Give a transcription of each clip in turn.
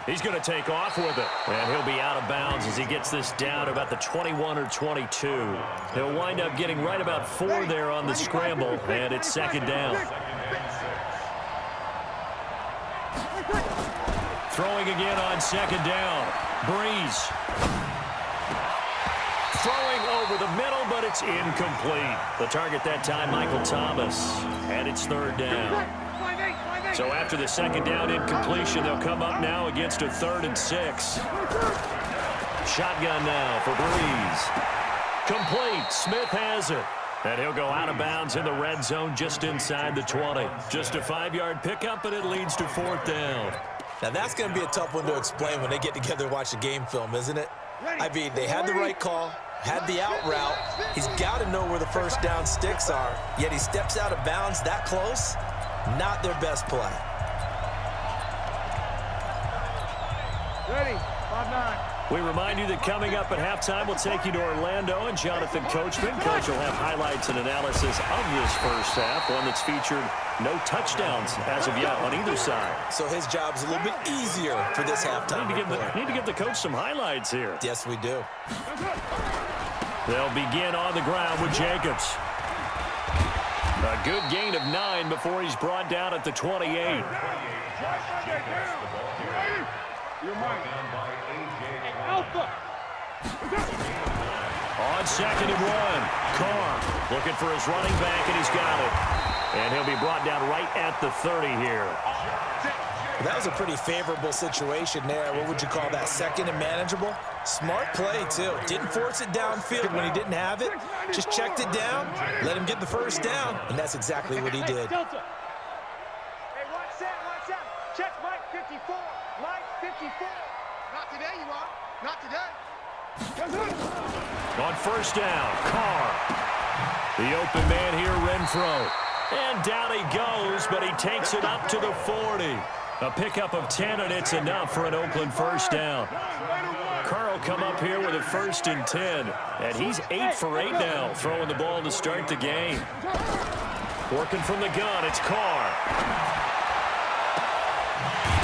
He's going to take off with it. And he'll be out of bounds as he gets this down about the 21 or 22. He'll wind up getting right about 4 there on the scramble, and it's second down. Throwing again on second down. Breeze. Throwing over the middle, but it's incomplete. The target that time, Michael Thomas. And it's third down. So after the second down incompletion, they'll come up now against a 3rd and 6. Shotgun now for Breeze. Complete. Smith has it. And he'll go out of bounds in the red zone just inside the 20. Just a 5-yard pickup, and it leads to 4th down. Now that's going to be a tough one to explain when they get together and watch the game film, isn't it? I mean, they had the right call, had the out route. He's got to know where the first down sticks are, yet he steps out of bounds that close. Not their best play. Ready, 5-9. We remind you that coming up at halftime, we'll take you to Orlando, and Jonathan Coachman. Coach will have highlights and analysis of this first half, one that's featured no touchdowns as of yet on either side. So his job's a little bit easier for this halftime. Need to give the coach some highlights here. Yes, we do. They'll begin on the ground with Jacobs. A good gain of 9 before he's brought down at the 28. On second and 1, Carr looking for his running back, and he's got it. And he'll be brought down right at the 30 here. Well, that was a pretty favorable situation there. What would you call that, second and manageable? Smart play, too. Didn't force it downfield when he didn't have it. Just checked it down, let him get the first down, and that's exactly what he did. Hey, watch that. Check Mike 54. Mike 54. Not today, you are. Not today. On first down, Carr. The open man here, Renfro. And down he goes, but he takes it up to the 40. A pickup of 10, and it's enough for an Oakland first down. Carr will come up here with a 1st and 10. And he's 8 for 8 now, throwing the ball to start the game. Working from the gun, it's Carr.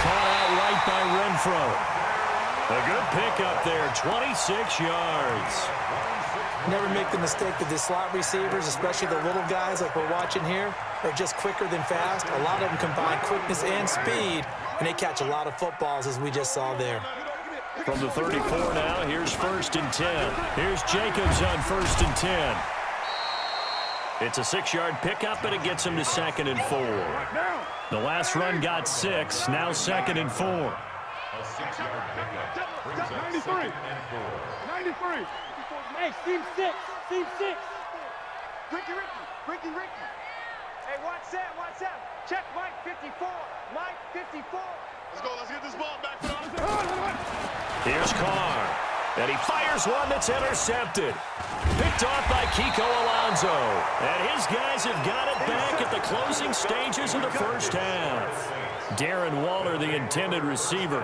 Caught out right by Renfro. A good pickup there, 26 yards. Never make the mistake that the slot receivers, especially the little guys like we're watching here, are just quicker than fast. A lot of them combine quickness and speed, and they catch a lot of footballs, as we just saw there. From the 34 now, here's 1st and 10. Here's Jacobs on 1st and 10. It's a 6-yard pickup, and it gets him to 2nd and 4. The last run got 6, now 2nd and 4. A 6-yard pickup brings up 93. 93. Hey, seam 6. Ricky. Hey, watch that. Check Mike 54. Mike 54. Let's get this ball back. Here's Carr. And he fires one that's intercepted. Picked off by Kiko Alonso. And his guys have got it back at the closing stages of the first half. Darren Waller, the intended receiver.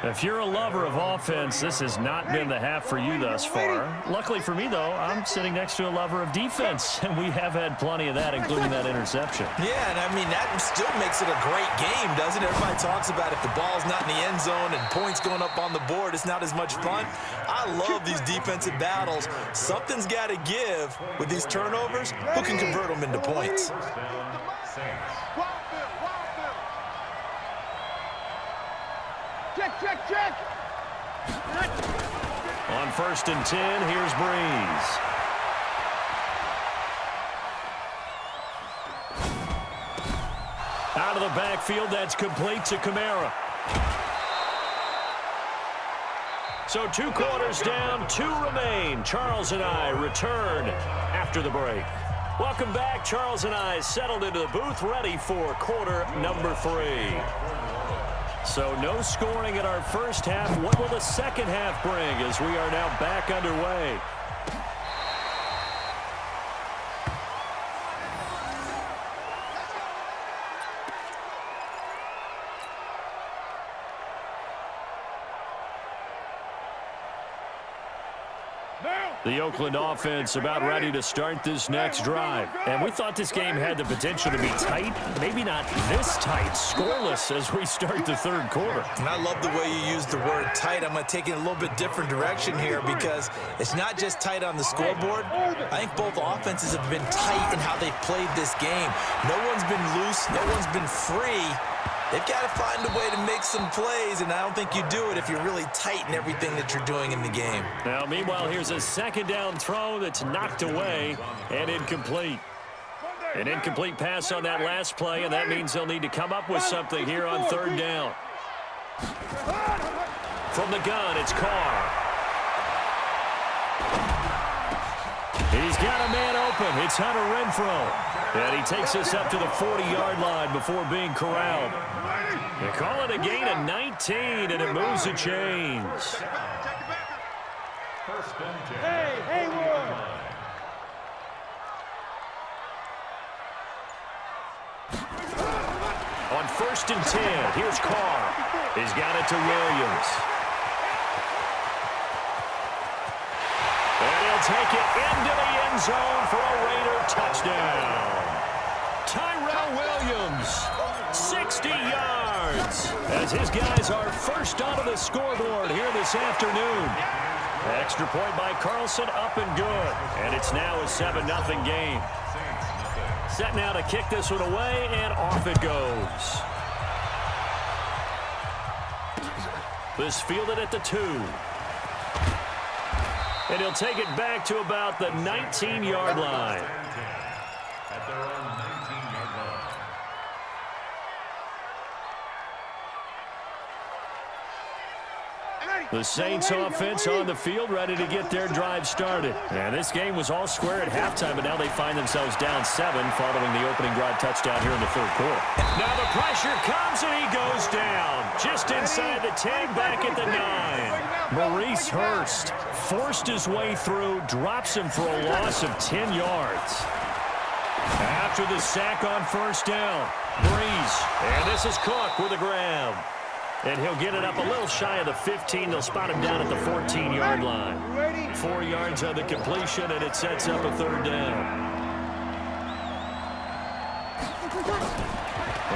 If you're a lover of offense, this has not been the half for you thus far. Luckily for me, though, I'm sitting next to a lover of defense, and we have had plenty of that, including that interception. Yeah, and I mean, that still makes it a great game, doesn't it? Everybody talks about if the ball's not in the end zone and points going up on the board, it's not as much fun. I love these defensive battles. Something's got to give with these turnovers. Who can convert them into points? Check. On 1st and 10, here's Breeze. Out of the backfield, that's complete to Kamara. So 2 quarters down, 2 remain. Charles and I return after the break. Welcome back. Charles and I settled into the booth, ready for quarter number 3. So no scoring in our first half. What will the second half bring as we are now back underway? The Oakland offense about ready to start this next drive. And we thought this game had the potential to be tight. Maybe not this tight, scoreless as we start the third quarter. And I love the way you use the word tight. I'm going to take it in a little bit different direction here because it's not just tight on the scoreboard. I think both offenses have been tight in how they've played this game. No one's been loose. No one's been free. They've got to find a way to make some plays, and I don't think you do it if you're really tight in everything that you're doing in the game. Now, meanwhile, here's a second down throw that's knocked away and incomplete. An incomplete pass on that last play, and that means they'll need to come up with something here on third down. From the gun, it's Carr. He's got a man open. It's Hunter Renfrow. And he takes us up to the 40-yard line before being corralled. They call it a gain of 19, and it moves the chains. Hey, Haywood! On 1st and 10, here's Carr. He's got it to Williams. And he'll take it into the end zone for a Raider touchdown. Tyrell Williams, 60 yards, as his guys are first onto the scoreboard here this afternoon. Extra point by Carlson, up and good. And it's now a 7-0 game. Set now to kick this one away, and off it goes. This fielded at the 2. And he'll take it back to about the 19-yard line. At their own 19-yard line. The Saints offense on the field, ready to get their drive started. And this game was all square at halftime, but now they find themselves down 7 following the opening drive touchdown here in the third quarter. Now the pressure comes, and he goes down. Just inside the 10, back at the 9. Maurice Hurst forced his way through, drops him for a loss of 10 yards. After the sack on first down, Breeze. And this is Cook with a grab. And he'll get it up a little shy of the 15. They'll spot him down at the 14-yard line. 4 yards on the completion, and it sets up a third down.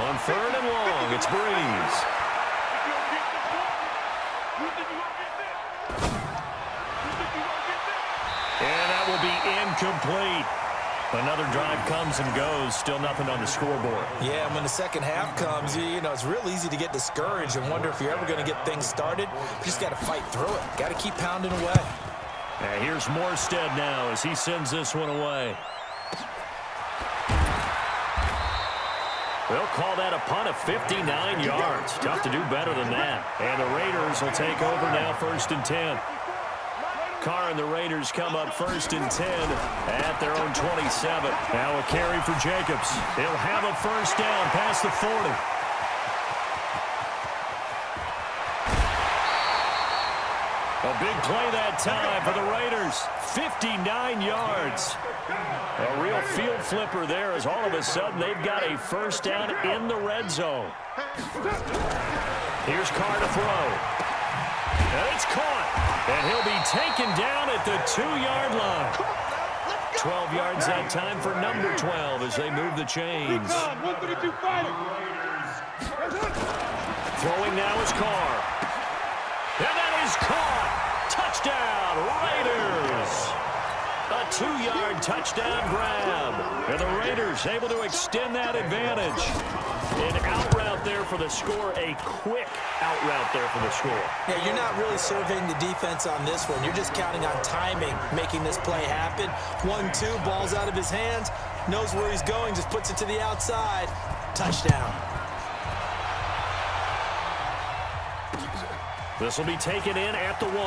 On 3rd and long, it's Breeze. And that will be incomplete. Another drive comes and goes, still nothing on the scoreboard. Yeah, and when the second half comes, you know, it's real easy to get discouraged and wonder if you're ever going to get things started. You just got to fight through it. Got to keep pounding away. And here's Morstead now as he sends this one away. They'll call that a punt of 59 yards. Tough to do better than that. And the Raiders will take over now, 1st and 10. Carr and the Raiders come up 1st and 10 at their own 27. Now a carry for Jacobs. He'll have a first down past the 40. A big play that time for the Raiders. 59 yards. A real field flipper there as all of a sudden they've got a first down in the red zone. Here's Carr to throw. And it's caught. And he'll be taken down at the 2-yard line. 12 yards that time for number 12 as they move the chains. Throwing now is Carr. And that is caught. Touchdown, Raiders. A 2-yard touchdown grab. And the Raiders able to extend that advantage. An out route there for the score. A quick out route there for the score. Yeah, you're not really surveying the defense on this one. You're just counting on timing, making this play happen. 1-2, ball's out of his hands. Knows where he's going, just puts it to the outside. Touchdown. This will be taken in at the 1.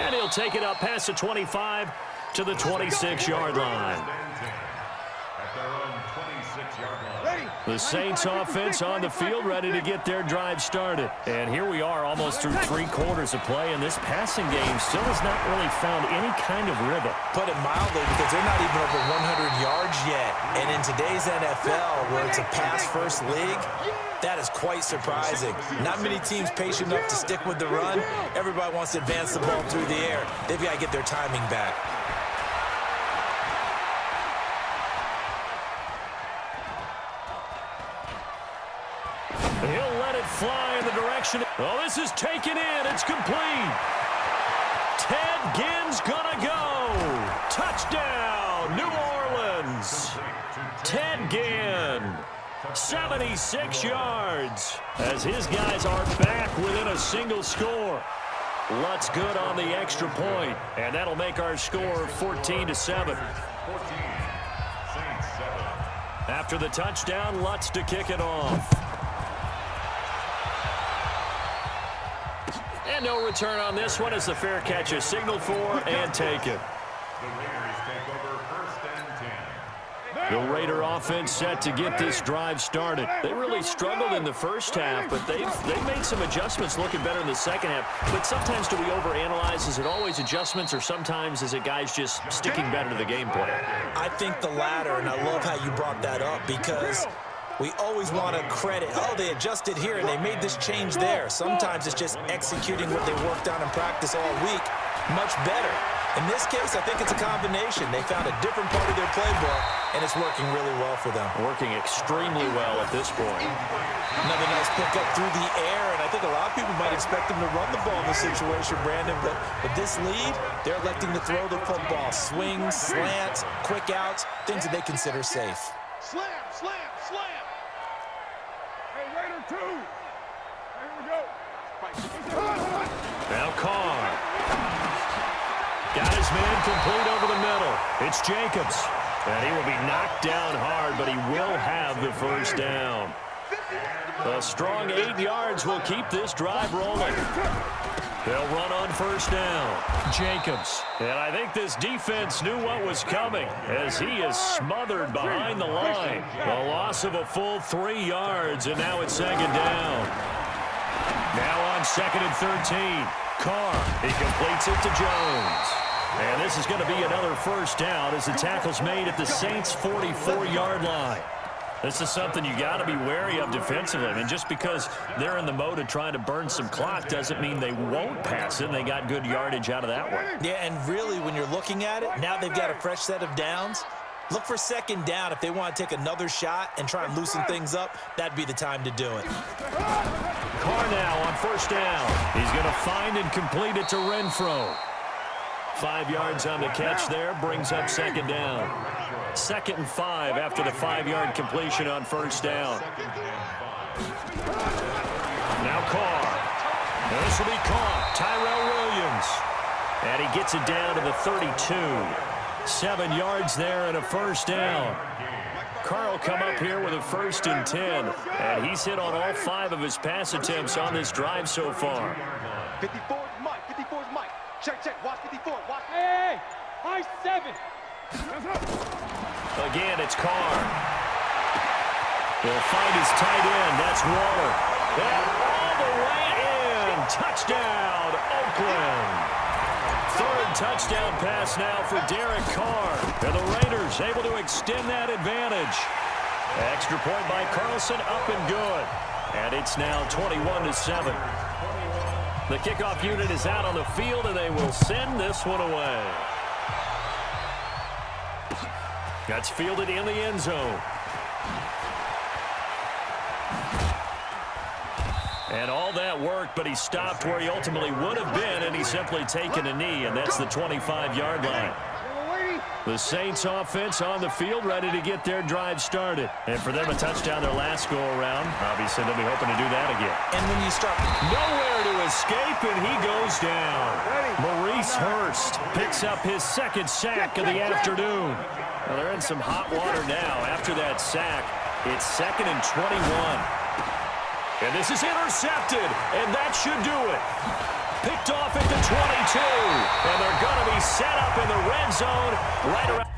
And he'll take it up past the 25 to the 26-yard line. At their own 26-yard line. Ready. The Saints offense on the field, ready to get their drive started. And here we are almost through 3 quarters of play, and this passing game still has not really found any kind of rhythm. Put it mildly, because they're not even over 100 yards yet. And in today's NFL, where it's a pass-first league, that is quite surprising. Not many teams patient enough to stick with the run. Everybody wants to advance the ball through the air. They've got to get their timing back. He'll let it fly in the direction. Oh, this is taken in. It's complete. Ted Ginn's gonna go. Touchdown, New Orleans. Ted Ginn, 76 yards, as his guys are back within a single score. Lutz good on the extra point, and that'll make our score 14-7. After the touchdown, Lutz to kick it off. And no return on this one as the fair catch is signaled for and taken. The Raider offense set to get this drive started. They really struggled in the first half, but they've made some adjustments looking better in the second half. But sometimes do we overanalyze? Is it always adjustments, or sometimes is it guys just sticking better to the game plan? I think the latter, and I love how you brought that up, because we always want to credit, oh, they adjusted here and they made this change there. Sometimes it's just executing what they worked on in practice all week much better. In this case, I think it's a combination. They found a different part of their playbook, and it's working really well for them. Working extremely well at this point. Another nice pickup through the air, and I think a lot of people might expect them to run the ball in this situation, Brandon, but with this lead, they're electing to throw the football. Swings, slants, quick outs, things that they consider safe. Slam, slam, slam. Hey, Raider 2. Here we go. Now Carr. Got his man complete over the middle. It's Jacobs. And he will be knocked down hard, but he will have the first down. A strong 8 yards will keep this drive rolling. They'll run on first down. Jacobs. And I think this defense knew what was coming as he is smothered behind the line. A loss of a full 3 yards, and now it's second down. Now on 2nd and 13. Carr. He completes it to Jones. And this is going to be another first down as the tackle's made at the Saints' 44-yard line. This is something you got to be wary of defensively. I mean, just because they're in the mode of trying to burn some clock doesn't mean they won't pass it, and they got good yardage out of that one. Yeah, and really, when you're looking at it, now they've got a fresh set of downs. Look for second down. If they want to take another shot and try and loosen things up, that'd be the time to do it. Carr now on first down. He's going to find and complete it to Renfro. 5 yards on the catch there, brings up second down. 2nd and 5 after the 5-yard completion on first down. Now Carr. This will be caught. Tyrell Williams. And he gets it down to the 32. 7 yards there and a first down. Carr will come up here with a 1st and 10. And he's hit on all 5 of his pass attempts on this drive so far. 54 is Mike. 54 is Mike. Check, check. Watch 54. Watch. Hey, high 7. Again, it's Carr. He'll find his tight end. That's Waller. And all the way in. Touchdown, Oakland. 3rd touchdown pass now for Derek Carr. And the Raiders able to extend that advantage. Extra point by Carlson, up and good. And it's now 21-7. The kickoff unit is out on the field, and they will send this one away. That's fielded in the end zone. And all that worked, but he stopped where he ultimately would have been, and he's simply taken a knee, and that's the 25-yard line. The Saints offense on the field, ready to get their drive started. And for them, a touchdown their last go-around. Obviously, they'll be hoping to do that again. And when you start nowhere to escape, and he goes down. Maurice Hurst picks up his 2nd sack of the afternoon. Well, they're in some hot water now. After that sack, it's 2nd and 21. And this is intercepted, and that should do it. Picked off at the 22, and they're going to be set up in the red zone right around.